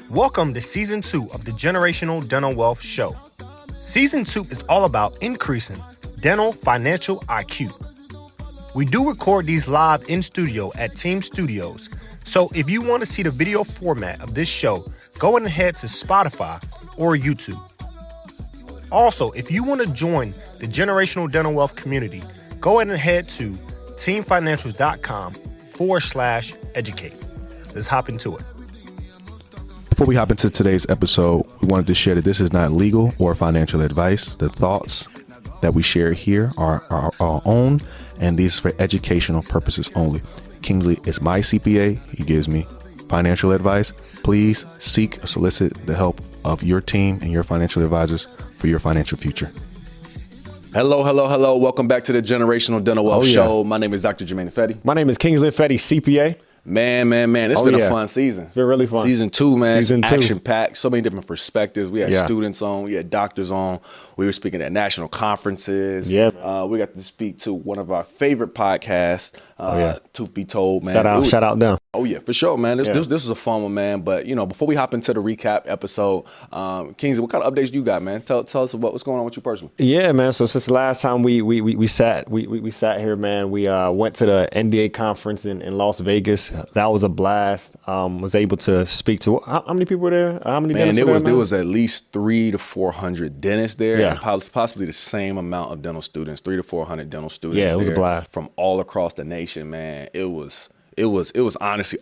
Welcome to Season 2 of the Generational Dental Wealth Show. Season 2 is all about increasing dental financial IQ. We do record these live in studio at Team Studios, so if you want to see the video format of this show, go ahead to Spotify or YouTube. Also, if you want to join the Generational Dental Wealth community, go ahead to teamfinancials.com/educate. Let's hop into it. Before we hop into today's episode, we wanted to share that this is not legal or financial advice. The thoughts that we share here are our own, and these are for educational purposes only. Kingsley is my CPA. He gives me financial advice. Please seek or solicit the help of your team and your financial advisors for your financial future. Hello. Welcome back to the Generational Dental Wealth Show. My name is Dr. Jermaine Fetty. My name is Kingsley Fetty, CPA. Man. It's been a fun season. It's been really fun. Season 2, man. Season 2. Action-packed. So many different perspectives. We had students on. We had doctors on. We were speaking at national conferences. Yeah. We got to speak to one of our favorite podcasts, Truth Be Told, man. Shout out them. Oh, yeah, for sure, man. This was a fun one, man. But, before we hop into the recap episode, Kingsley, what kind of updates you got, man? Tell us what's going on with you personally. Yeah, man. So since the last time we sat here, man, we went to the NDA conference in Las Vegas. That was a blast. Was able to speak to how many people were there? How many dentists were there, there was at least 300 to 400 dentists there. Yeah. And possibly the same amount of dental students, 300 to 400 dental students. Yeah, it was a blast from all across the nation, man. It was honestly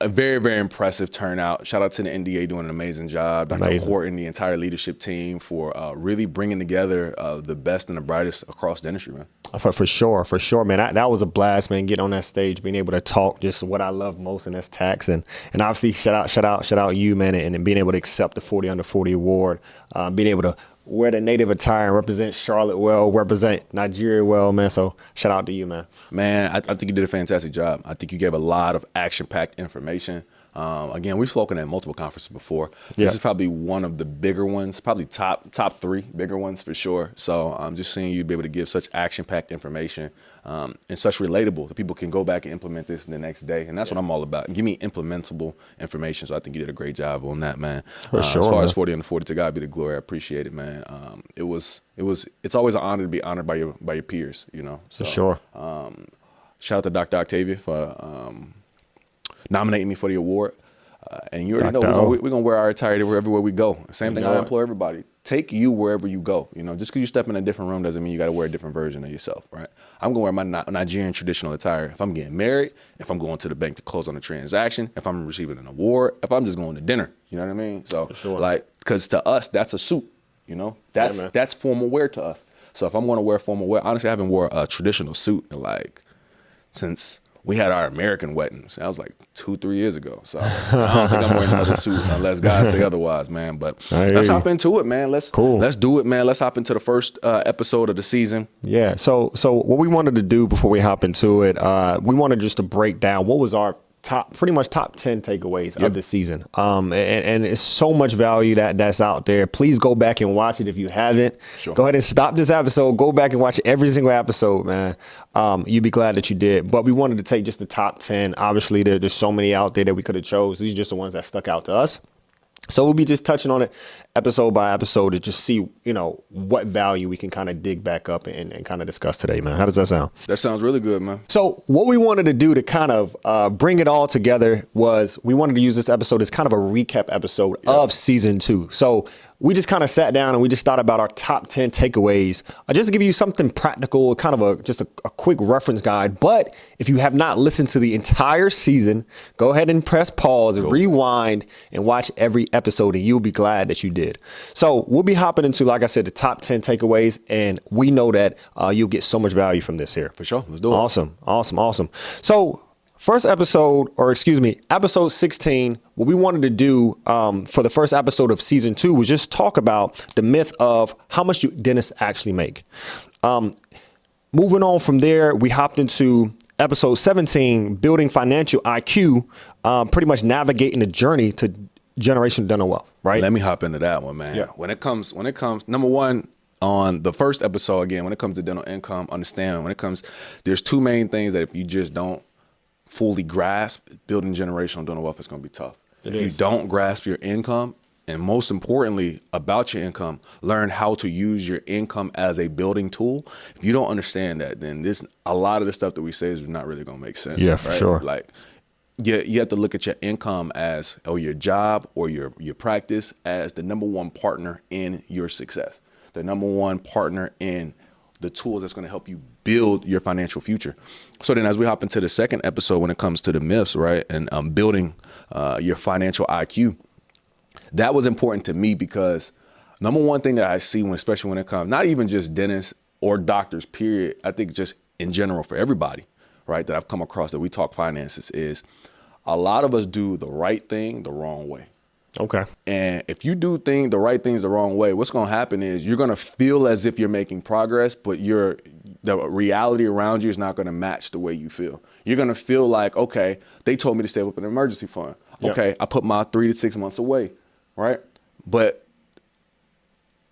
a very, very impressive turnout. Shout out to the NDA doing an amazing job. Dr. Horton, the entire leadership team for really bringing together the best and the brightest across dentistry, man. For sure, man. That was a blast, man. Getting on that stage, being able to talk just what I love most, and that's tax. And obviously, shout out you, man, and being able to accept the 40 Under 40 award, being able to wear the native attire and represent Charlotte well, represent Nigeria well, man. So shout out to you, man. Man, I think you did a fantastic job. I think you gave a lot of action-packed information. Again, we've spoken at multiple conferences before. This is probably one of the bigger ones, probably top 3 bigger ones for sure. So I'm just seeing you be able to give such action-packed information and such relatable that people can go back and implement this the next day. And that's what I'm all about. Give me implementable information. So I think you did a great job on that, man. For sure. As far as 40 Under 40, to God be the glory. I appreciate it, man. It's always an honor to be honored by your peers, So, for sure. Shout out to Dr. Octavia for nominating me for the award. And you already know we're going to wear our attire everywhere we go. Same thing I implore everybody. Take you wherever you go. Just because you step in a different room doesn't mean you got to wear a different version of yourself, right? I'm going to wear my Nigerian traditional attire if I'm getting married, if I'm going to the bank to close on a transaction, if I'm receiving an award, if I'm just going to dinner. You know what I mean? So, because to us, that's a suit. That's formal wear to us. So if I'm going to wear formal wear, honestly, I haven't wore a traditional suit since we had our American weddings. That was 2-3 years ago. So I don't think I'm wearing another suit unless God say otherwise, man. But let's hop into it, man. Let's do it, man. Let's hop into the first episode of the season. Yeah. So what we wanted to do before we hop into it, we wanted just to break down what was our pretty much top 10 takeaways of the season. And it's so much value that's out there. Please go back and watch it if you haven't. Sure. Go ahead and stop this episode. Go back and watch every single episode, man. You'd be glad that you did. But we wanted to take just the top 10. Obviously, there's so many out there that we could have chose. These are just the ones that stuck out to us. So we'll be just touching on it episode by episode to just see, what value we can kind of dig back up and kind of discuss today, man. How does that sound? That sounds really good, man. So what we wanted to do to kind of bring it all together was we wanted to use this episode as kind of a recap episode of season 2. So we just kind of sat down and we just thought about our top 10 takeaways, just to give you something practical, kind of a quick reference guide. But if you have not listened to the entire season, go ahead and press pause and rewind and watch every episode, and you'll be glad that you did. So we'll be hopping into, like I said, the top 10 takeaways, and we know that you'll get so much value from this here. For sure. Let's do it. Awesome. So first episode 16, what we wanted to do for the first episode of season 2 was just talk about the myth of how much dentists actually make. Moving on from there, we hopped into episode 17, building financial IQ, pretty much navigating the journey to generational dental wealth, right? Let me hop into that one, man. Yeah. When it comes, number one, on the first episode, again, when it comes to dental income, there's 2 main things that if you just don't fully grasp, building generational dental wealth is going to be tough. If you don't grasp your income, and most importantly about your income, learn how to use your income as a building tool. If you don't understand that, then a lot of the stuff that we say is not really going to make sense. Yeah, for sure. Like, you have to look at your income as, or your job or your practice as the number one partner in your success, the number one partner in the tools that's going to help you build your financial future. So then as we hop into the second episode, when it comes to the myths, right, and building your financial IQ, that was important to me because number one thing that I see especially when it comes, not even just dentists or doctors, period, I think just in general for everybody, right, that I've come across that we talk finances, is a lot of us do the right thing the wrong way. Okay. And if you do the right things the wrong way, what's going to happen is you're going to feel as if you're making progress, but the reality around you is not going to match the way you feel. You're going to feel like, okay, they told me to save up an emergency fund. Okay, yep. I put my 3 to 6 months away, right? But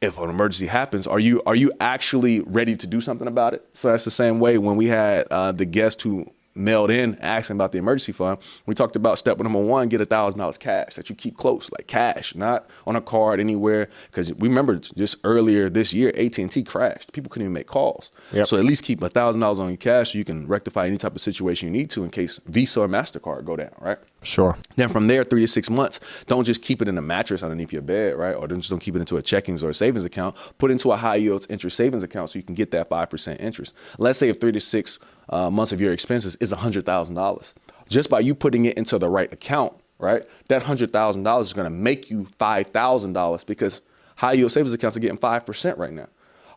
if an emergency happens, are you actually ready to do something about it? So that's the same way when we had the guest who mailed in asking about the emergency fund. We talked about step number one, get $1,000 cash that you keep close, like cash, not on a card anywhere. Because we remember just earlier this year, AT&T crashed. People couldn't even make calls. Yep. So at least keep $1,000 on your cash so you can rectify any type of situation you need to in case Visa or MasterCard go down, right? Sure. Then from there, 3 to 6 months, don't just keep it in a mattress underneath your bed, right? Or don't keep it into a checkings or a savings account. Put it into a high yield interest savings account so you can get that 5% interest. Let's say if 3 to 6 months of your expenses is $100,000. Just by you putting it into the right account, right? That $100,000 is going to make you $5,000 because high yield savings accounts are getting 5% right now.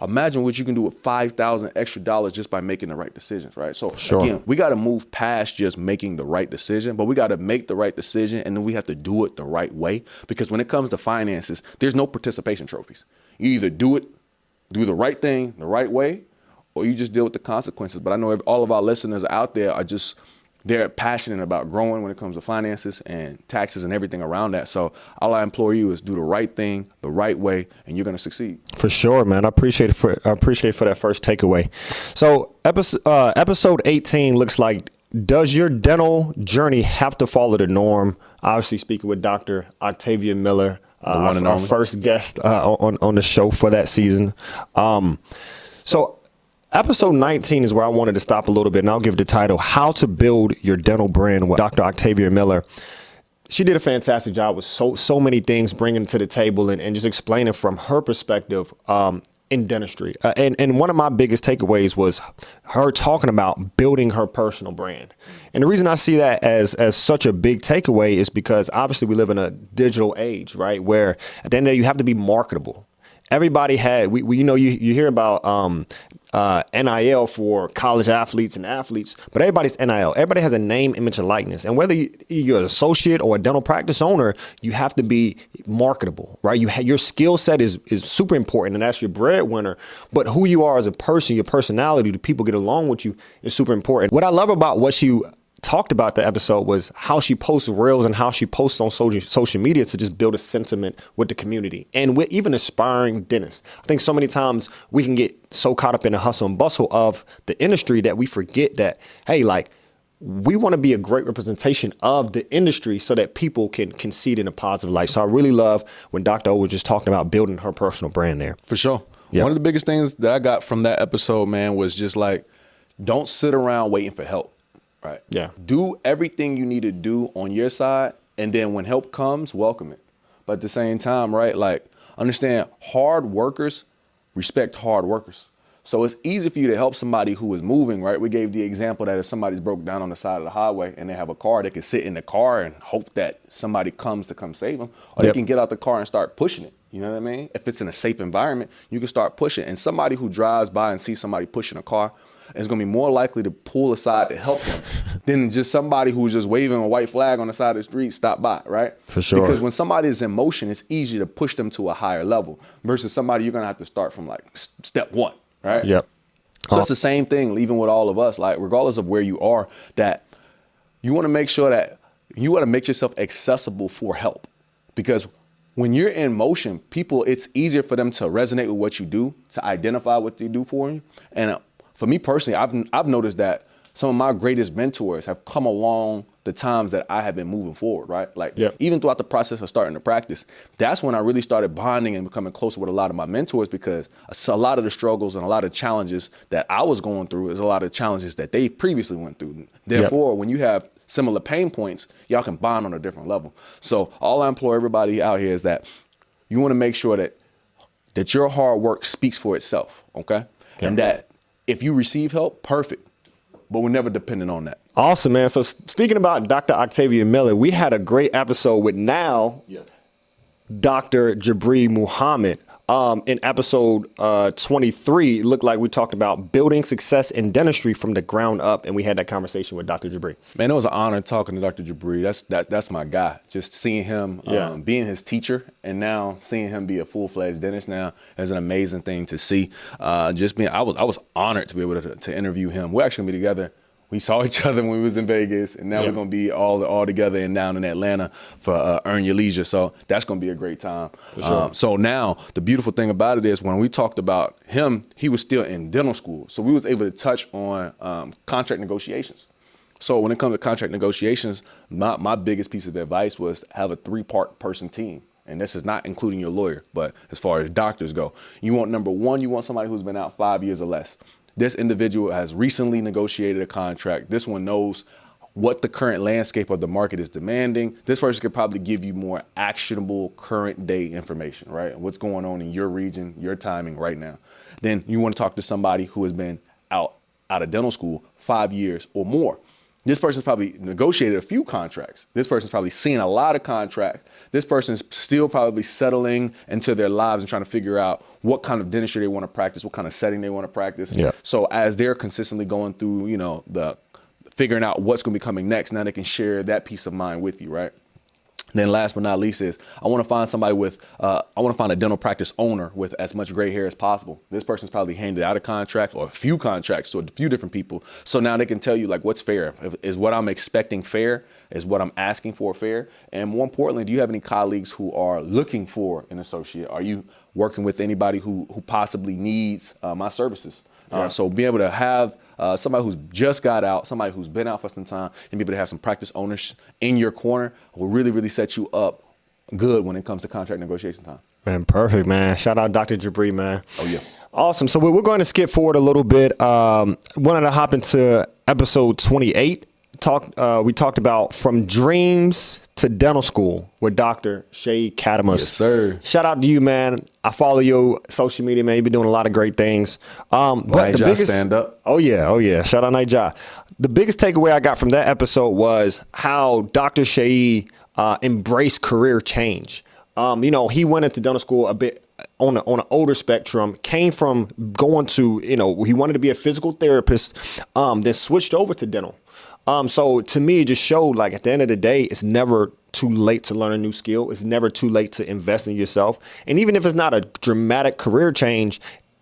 Imagine what you can do with $5,000 extra dollars just by making the right decisions, right? So again, we got to move past just making the right decision, but we got to make the right decision and then we have to do it the right way. Because when it comes to finances, there's no participation trophies. You either do the right thing the right way, or you just deal with the consequences. But I know all of our listeners out there they're passionate about growing when it comes to finances and taxes and everything around that. So all I implore you is do the right thing the right way, and you're going to succeed. For sure, man. I appreciate it for that first takeaway. So episode 18 looks like, does your dental journey have to follow the norm? Obviously speaking with Dr. Octavia Miller, our first guest on the show for that season. So episode 19 is where I wanted to stop a little bit, and I'll give the title, How to Build Your Dental Brand with Dr. Octavia Miller. She did a fantastic job with so many things, bringing to the table and just explaining from her perspective in dentistry. And one of my biggest takeaways was her talking about building her personal brand. And the reason I see that as such a big takeaway is because obviously we live in a digital age, right? Where at the end of the day, you have to be marketable. Everybody you hear about NIL for college athletes and athletes, but everybody's NIL. Everybody has a name, image, and likeness. And whether you're an associate or a dental practice owner, you have to be marketable, right? Your skill set is super important, and that's your breadwinner. But who you are as a person, your personality, do people get along with you, is super important. What I love about what you talked about the episode was how she posts reels and how she posts on social media to just build a sentiment with the community and with even aspiring dentists. I think so many times we can get so caught up in the hustle and bustle of the industry that we forget that, hey, like, we want to be a great representation of the industry so that people can see it in a positive light. So I really love when Dr. O was just talking about building her personal brand there. For sure. Yep. One of the biggest things that I got from that episode, man, was just like, don't sit around waiting for help. Right. Yeah. Do everything you need to do on your side. And then when help comes, welcome it. But at the same time, right, like, understand hard workers respect hard workers. So it's easy for you to help somebody who is moving, right? We gave the example that if somebody's broke down on the side of the highway and they have a car, they can sit in the car and hope that somebody comes to come save them. Or they can get out the car and start pushing it. You know what I mean? If it's in a safe environment, you can start pushing. And somebody who drives by and sees somebody pushing a car is going to be more likely to pull aside to help them than just somebody who's just waving a white flag on the side of the street, stop by, right? For sure. Because when somebody is in motion, it's easy to push them to a higher level versus somebody you're going to have to start from like step one, right? Yep. So it's the same thing, even with all of us, like regardless of where you are, that you want to make sure that you want to make yourself accessible for help. Because when you're in motion, people, it's easier for them to resonate with what you do, to identify what they do for you. And for me personally, I've noticed that some of my greatest mentors have come along the times that I have been moving forward, right? Like Yep. even throughout the process of starting to practice, that's when I really started bonding and becoming closer with a lot of my mentors, because a lot of the struggles and a lot of challenges that I was going through is a lot of challenges that they previously went through. Therefore, when you have similar pain points, y'all can bond on a different level. So all I implore everybody out here is that you want to make sure that your hard work speaks for itself, okay? And that if you receive help, perfect, but we're never dependent on that. Awesome, man. So speaking about Dr. Octavia Miller, we had a great episode with Dr. Jabri Muhammad. In episode 23, it looked like we talked about building success in dentistry from the ground up, and we had that conversation with Dr. Jabri. Man, it was an honor talking to Dr. Jabri. That's my guy. Just seeing him being his teacher, and now seeing him be a full-fledged dentist now is an amazing thing to see. I was honored to be able to interview him. We're actually gonna be together. We saw each other when we was in Vegas, and now we're going to be all together and down in Atlanta for Earn Your Leisure. So that's going to be a great time. So now the beautiful thing about it is when we talked about him, he was still in dental school. So we was able to touch on contract negotiations. So when it comes to contract negotiations, my biggest piece of advice was have a 3-part person team. And this is not including your lawyer, but as far as doctors go, you want number one, you want somebody who's been out 5 years or less. This individual has recently negotiated a contract. This one knows what the current landscape of the market is demanding. This person could probably give you more actionable current day information, right? What's going on in your region, your timing right now. Then you want to talk to somebody who has been out of dental school 5 years or more. This person's probably negotiated a few contracts. This person's probably seen a lot of contracts. This person's still probably settling into their lives and trying to figure out what kind of dentistry they want to practice, what kind of setting they want to practice. Yeah. So as they're consistently going through, the figuring out what's going to be coming next, now they can share that peace of mind with you, right? Then last but not least is I want to find somebody I want to find a dental practice owner with as much gray hair as possible. This person's probably handed out a contract or a few contracts to a few different people. So now they can tell you like what's fair. Is what I'm expecting fair? Is what I'm asking for fair? And more importantly, do you have any colleagues who are looking for an associate? Are you working with anybody who possibly needs my services? So being able to have somebody who's just got out, somebody who's been out for some time, and be able to have some practice owners in your corner will really, really set you up good when it comes to contract negotiation time. Man, perfect, man. Shout out Dr. Jabri, man. Oh, yeah. Awesome. So we're going to skip forward a little bit. Wanted to hop into episode 28. We talked about from dreams to dental school with Dr. Shay Katamus. Yes, sir. Shout out to you, man. I follow your social media, man. You've been doing a lot of great things. But the biggest stand up. Oh yeah. Shout out Nigel. The biggest takeaway I got from that episode was how Dr. Shay embraced career change. He went into dental school a bit on an older spectrum, came from going to, he wanted to be a physical therapist, then switched over to dental. So to me, it just showed like at the end of the day, it's never too late to learn a new skill. It's never too late to invest in yourself. And even if it's not a dramatic career change,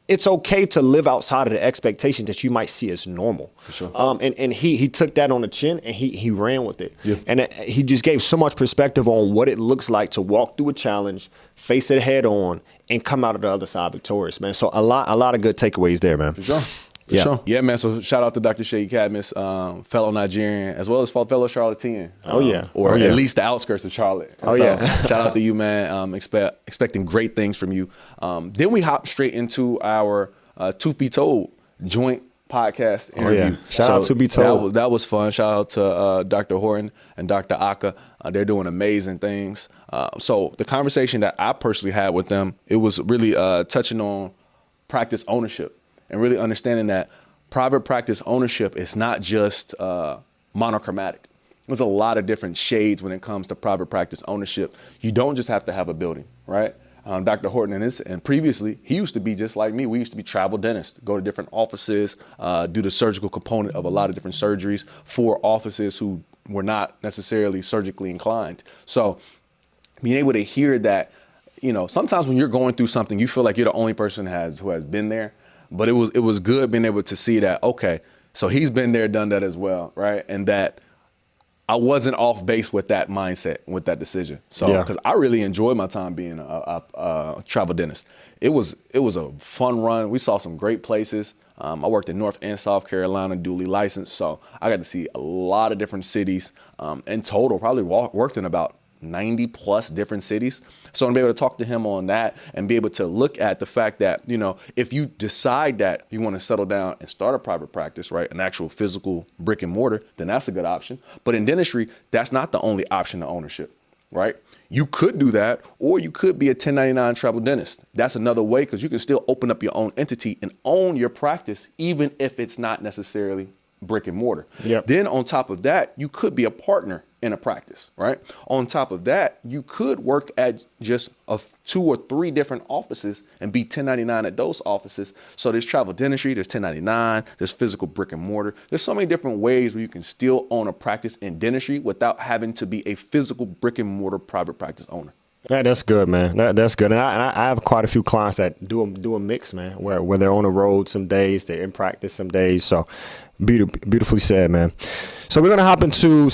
it's okay to live outside of the expectation that you might see as normal. For sure. And he took that on the chin and he ran with it. Yeah. And he just gave so much perspective on what it looks like to walk through a challenge, face it head on, and come out of the other side victorious, man. So a lot of good takeaways there, man. For sure. Yeah, man. So shout out to Dr. Shay Katamus, fellow Nigerian, as well as fellow Charlottean. Or at least the outskirts of Charlotte. Shout out to you, man. Expecting great things from you. Then we hop straight into our Truth Be Told joint podcast interview. Shout out to Be Told. That was fun. Shout out to Dr. Horton and Dr. Aka. They're doing amazing things. So the conversation that I personally had with them, it was really touching on practice ownership. And really understanding that private practice ownership is not just monochromatic. There's a lot of different shades when it comes to private practice ownership. You don't just have to have a building, right? Dr. Horton and previously, he used to be just like me. We used to be travel dentists, go to different offices, do the surgical component of a lot of different surgeries for offices who were not necessarily surgically inclined. So being able to hear that, sometimes when you're going through something, you feel like you're the only person who has been there. But it was good being able to see that, okay, so he's been there, done that as well, right? And that I wasn't off base with that mindset, with that decision. So, because I really enjoyed my time being a travel dentist. It was a fun run. We saw some great places. I worked in North and South Carolina, duly licensed. So I got to see a lot of different cities. In total, probably worked in about 90 plus different cities. So I'm gonna be able to talk to him on that and be able to look at the fact that, you know, if you decide that you want to settle down and start a private practice, right, an actual physical brick and mortar, then that's a good option. But in dentistry, that's not the only option to ownership, right? You could do that, or you could be a 1099 travel dentist. That's another way, because you can still open up your own entity and own your practice, even if it's not necessarily brick and mortar. Yep. Then on top of that, you could be a partner in a practice, right? On top of that, you could work at just 2 or 3 different offices and be 1099 at those offices. So there's travel dentistry, there's 1099, there's physical brick and mortar. There's so many different ways where you can still own a practice in dentistry without having to be a physical brick and mortar private practice owner. Yeah, that's good, man. That's good. And I have quite a few clients that do a mix, man, where they're on the road some days, they're in practice some days. So beautifully said, man. So we're going to hop into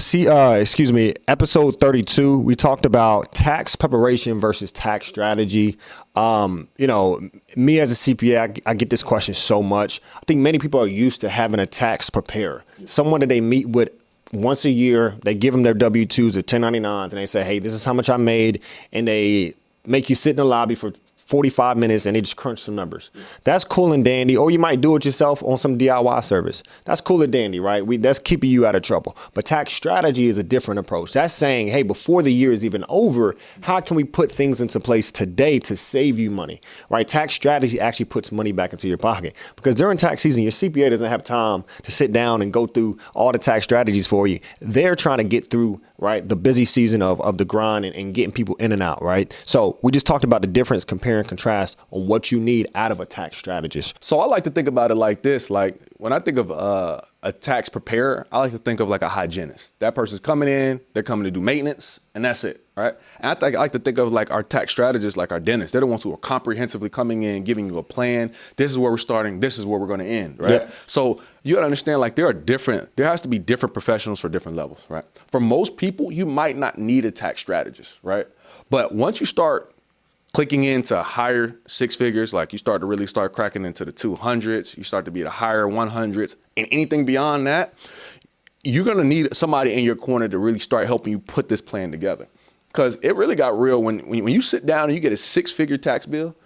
episode 32. We talked about tax preparation versus tax strategy. You know, me as a CPA, I get this question so much. I think many people are used to having a tax preparer, someone that they meet with once a year. They give them their W-2s or 1099s, and they say, hey, this is how much I made. And they make you sit in the lobby for 45 minutes and they just crunch some numbers. That's cool and dandy. Or you might do it yourself on some DIY service. That's cool and dandy, right? That's keeping you out of trouble. But tax strategy is a different approach. That's saying, hey, before the year is even over, how can we put things into place today to save you money, right? Tax strategy actually puts money back into your pocket, because during tax season, your CPA doesn't have time to sit down and go through all the tax strategies for you. They're trying to get through, right, the busy season of the grind and getting people in and out, right? So we just talked about the difference, compare and contrast on what you need out of a tax strategist. So I like to think about it like this. Like when I think of a tax preparer, I like to think of like a hygienist. That person's coming in, they're coming to do maintenance, and that's it, right? And I like to think of like our tax strategists, like our dentists. They're the ones who are comprehensively coming in, giving you a plan. This is where we're starting. This is where we're going to end, right? Yeah. So you got to understand, like there has to be different professionals for different levels, right? For most people, you might not need a tax strategist, right? But once you start clicking into higher 6 figures, like you start to really start cracking into the 200s, you start to be the higher 100s, and anything beyond that, you're going to need somebody in your corner to really start helping you put this plan together. Because it really got real when you sit down and you get a 6-figure tax bill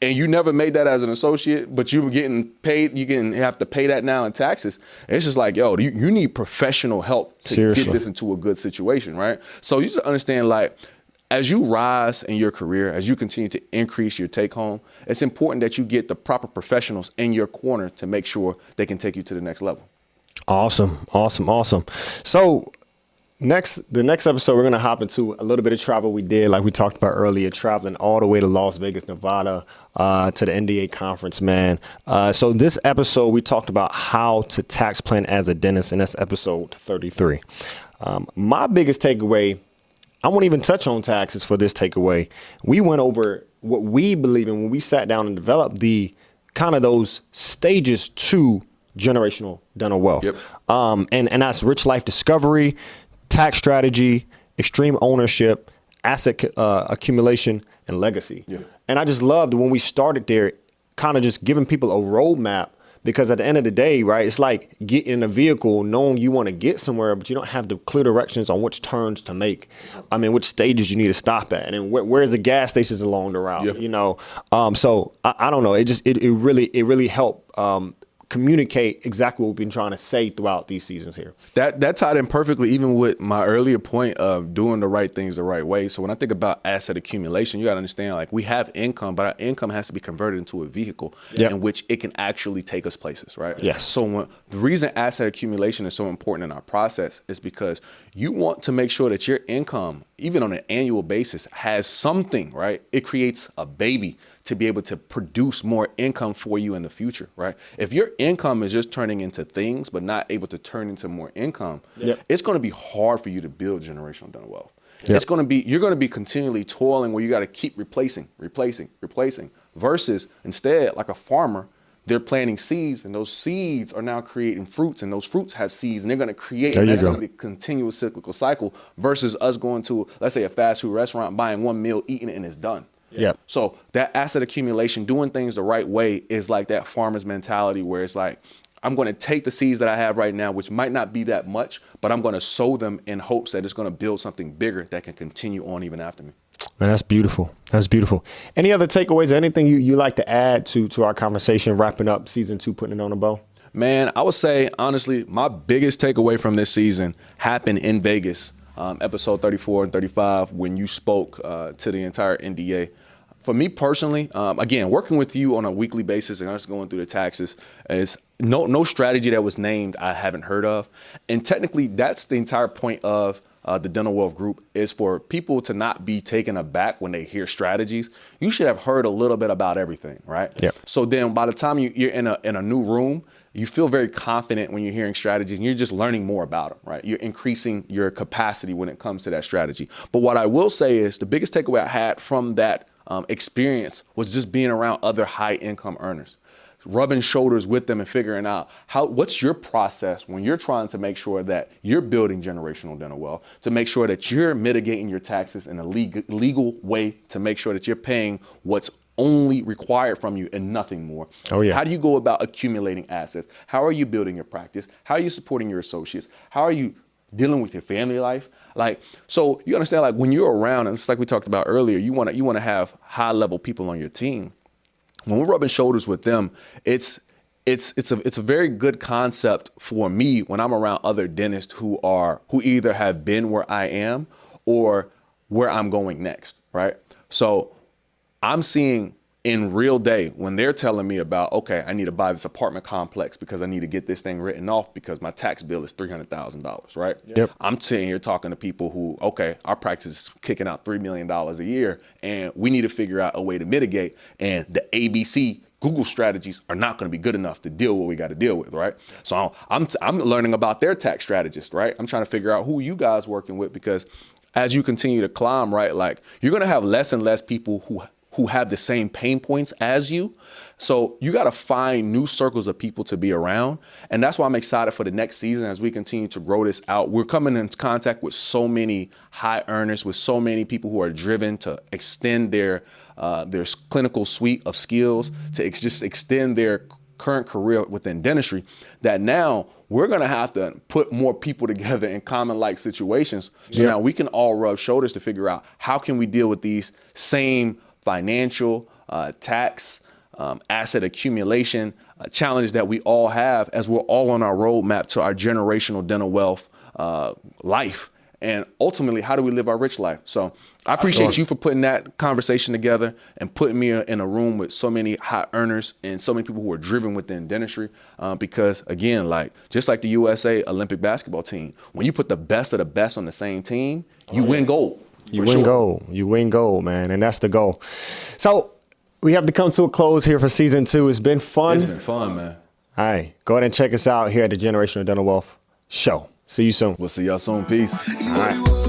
and you never made that as an associate, but you're getting paid, have to pay that now in taxes. It's just like, yo, you need professional help to get this into a good situation, right? So you just understand, like, as you rise in your career, as you continue to increase your take home, it's important that you get the proper professionals in your corner to make sure they can take you to the next level. Awesome. So the next episode, we're going to hop into a little bit of travel we did, like we talked about earlier, traveling all the way to Las Vegas, Nevada, to the NDA conference, man. So this episode, we talked about how to tax plan as a dentist, and that's episode 33. My biggest takeaway, I won't even touch on taxes for this takeaway. We went over what we believe in when we sat down and developed the kind of those stages to generational dental wealth. Yep. And that's rich life discovery, tax strategy, extreme ownership, asset accumulation, and legacy. Yeah. And I just loved when we started there, kind of just giving people a roadmap. Because at the end of the day, right, it's like getting in a vehicle knowing you want to get somewhere, but you don't have the clear directions on which turns to make. I mean, which stages you need to stop at, and then where's the gas stations along the route, you know? So I don't know. It really helped communicate exactly what we've been trying to say throughout these seasons here. That tied in perfectly, even with my earlier point of doing the right things the right way. So when I think about asset accumulation, you got to understand, like, we have income, but our income has to be converted into a vehicle in which it can actually take us places, right? Yes. So the reason asset accumulation is so important in our process is because you want to make sure that your income, even on an annual basis, has something, right? It creates a baby to be able to produce more income for you in the future, right? If your income is just turning into things but not able to turn into more income, it's going to be hard for you to build generational dental wealth. You're going to be continually toiling where you got to keep replacing, versus instead, like a farmer, they're planting seeds, and those seeds are now creating fruits, and those fruits have seeds, and they're going to create, and that's going to be a continuous cyclical cycle versus us going to, let's say, a fast food restaurant, buying one meal, eating it, and it's done. Yeah. So that asset accumulation, doing things the right way, is like that farmer's mentality where it's like, I'm going to take the seeds that I have right now, which might not be that much, but I'm going to sow them in hopes that it's going to build something bigger that can continue on even after me. Man, that's beautiful. That's beautiful. Any other takeaways or anything you like to add to our conversation, wrapping up season 2, putting it on a bow? Man, I would say, honestly, my biggest takeaway from this season happened in Vegas, episode 34 and 35, when you spoke to the entire NDA. For me personally, again, working with you on a weekly basis and us going through the taxes is no strategy that was named I haven't heard of. And technically, that's the entire point of the Dental Wealth Group, is for people to not be taken aback when they hear strategies. You should have heard a little bit about everything, right? Yeah. So then by the time you're in a new room, you feel very confident when you're hearing strategies, and you're just learning more about them, right? You're increasing your capacity when it comes to that strategy. But what I will say is the biggest takeaway I had from that experience was just being around other high income earners, rubbing shoulders with them and figuring out what's your process when you're trying to make sure that you're building generational dental wealth, to make sure that you're mitigating your taxes in a legal way, to make sure that you're paying what's only required from you and nothing more. Oh, yeah. How do you go about accumulating assets? How are you building your practice? How are you supporting your associates? How are you dealing with your family life? Like, so you understand, like, when you're around, and it's like we talked about earlier, you want to have high level people on your team. When we're rubbing shoulders with them, it's a very good concept for me when I'm around other dentists who either have been where I am or where I'm going next, right? So I'm seeing in real day when they're telling me about, okay, I need to buy this apartment complex because I need to get this thing written off because my tax bill is $300,000, right? Yep. I'm sitting here talking to people who, okay, our practice is kicking out $3 million a year, and we need to figure out a way to mitigate. And the ABC Google strategies are not going to be good enough to deal with what we got to deal with, right? So I'm learning about their tax strategist, right? I'm trying to figure out who you guys working with, because as you continue to climb, right, like, you're going to have less and less people who have the same pain points as you. So you got to find new circles of people to be around. And that's why I'm excited for the next season as we continue to grow this out. We're coming into contact with so many high earners, with so many people who are driven to extend their clinical suite of skills, to just extend their current career within dentistry, that now we're going to have to put more people together in common like situations. So now we can all rub shoulders to figure out how can we deal with these same financial, tax, asset accumulation challenges that we all have, as we're all on our roadmap to our generational dental wealth life. And ultimately, how do we live our rich life? So I appreciate you for putting that conversation together and putting me in a room with so many high earners and so many people who are driven within dentistry. Because again, like, just like the USA Olympic basketball team, when you put the best of the best on the same team, you win gold. You win gold, man. And that's the goal. So we have to come to a close here for season 2. It's been fun. It's been fun, man. All right. Go ahead and check us out here at the Generational Dental Wealth Show. See you soon. We'll see y'all soon. Peace. All right.